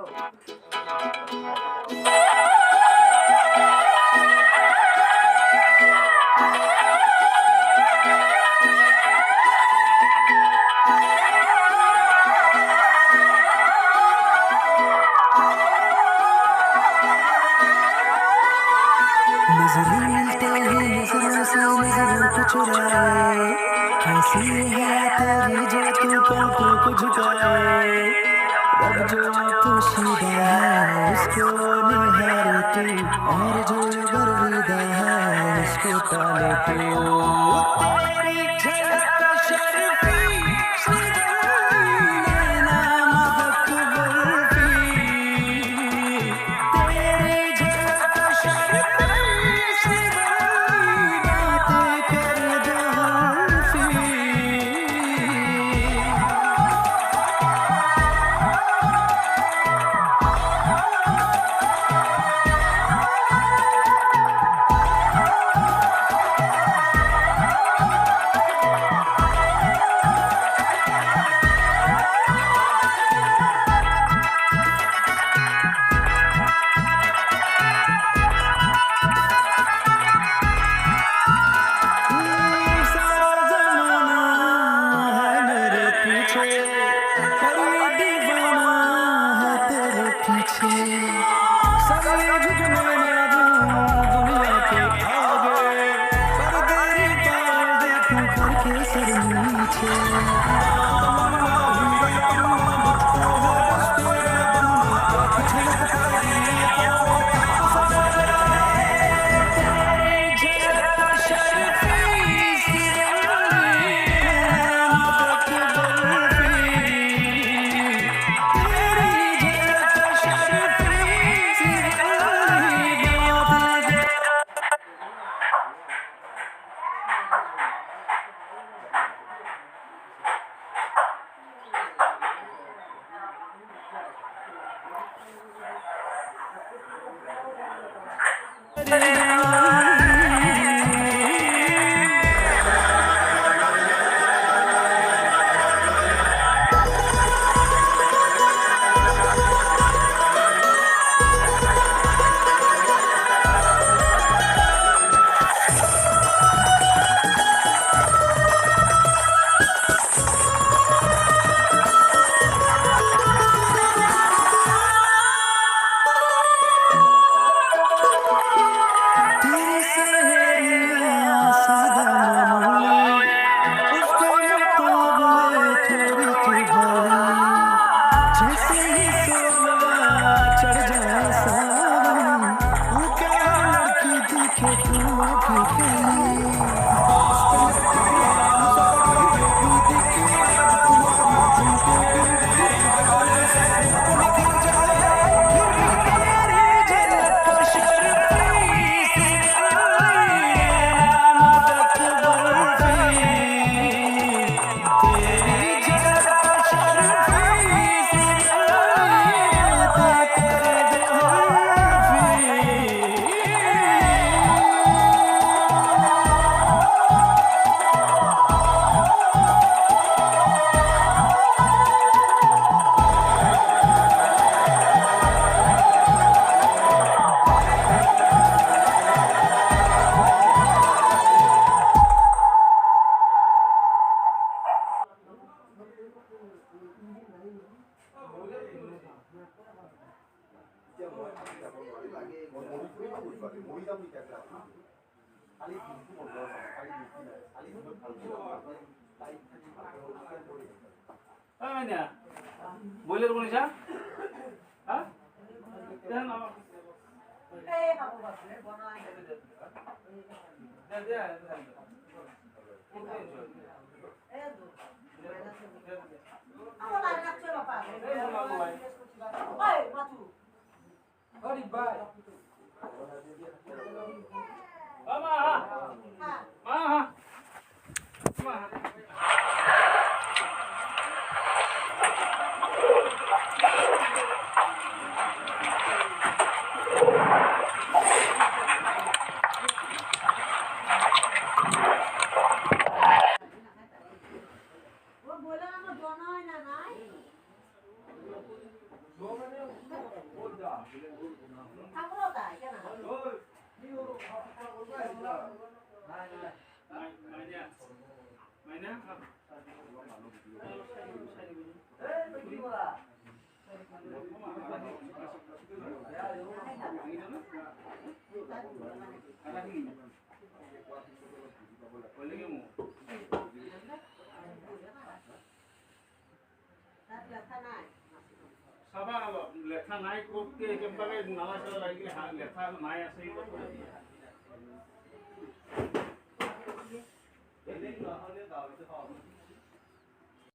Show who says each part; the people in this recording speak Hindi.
Speaker 1: नजरें मिलते ही नजरों से नजरों को चुराए, कैसी है तेरी जो तू पलकों को झुकाए। रब जो पोशीदा है उसको निहारे तू, और जो गर्विदा है उसको पाले तू। तेरी झलक शर्फी नैना महक बर्फी, तेरी झलक शर्फी बातें कर जहरफी।
Speaker 2: বইলের কোন ইচ্ছা হ্যাঁ মাইনা মাইনা চাবা অলপ লেঠা নাই ক'তকে একেবাৰে নালা চালা লাগিলে লেঠা নাই আছে এই কথা দিয়ে